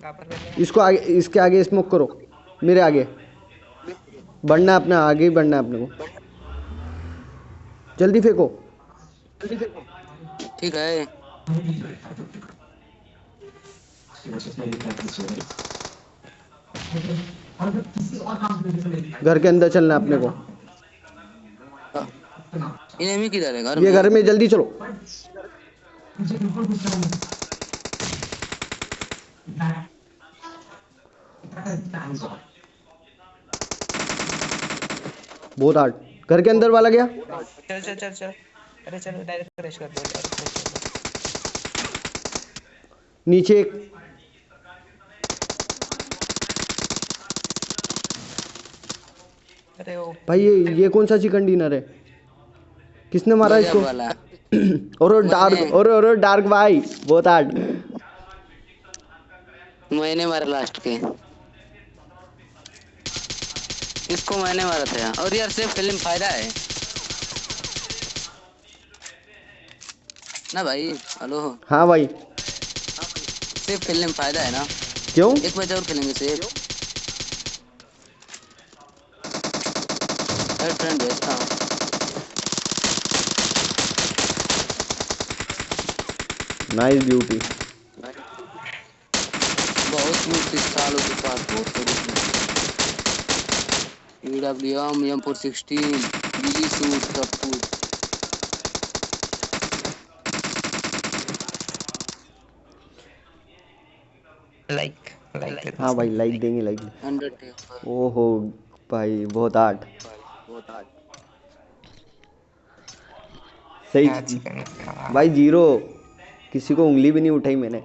कहाँ पर करने का? इसको आगे, इसके आगे स्मोक करो, मेरे आगे बढ़ना है, अपना आगे ही बढ़ना है अपने को। जल्दी फेंको। ठीक है। घर के अंदर चलना है अपने को। इनेमी किधर है? घर ये घर में? में जल्दी चलो। बहुत हार्ड। घर के अंदर वाला गया। चल चल चल चल, अरे चलो डायरेक्ट क्रैश कर दो, डायरेक्ट क्रैश कर दो। नीचे एक। अरे वो भाई ये कौन सा चिकन डिनर है? किसने मारा गजब इसको? वाला। और मैंने डार्क, और डार्क भाई बहुत हार्ड। मैंने मारा लास्ट के। इसको मैंने मारा था। और यार सिर्फ फिल्म फायदा है ना भाई। हेलो। हाँ भाई। सिर्फ फिल्म फायदा है ना। क्यों? एक मैच और खेलेंगे सिर्फ। फ्रेंड भेजता हूँ। Nice duty. बहुत मुश्किल सालों के पास बहुत बड़ी EWM M416 बिजी सूट सब कुछ। लाइक लाइक दे दो हाँ उसको, भाई लाइक लाइक। देंगे, लाइक। 100 ओहो भाई बहुत हार्ड। क्या सही। चिकन भाई जीरो, किसी को उंगली भी नहीं उठाई मैंने।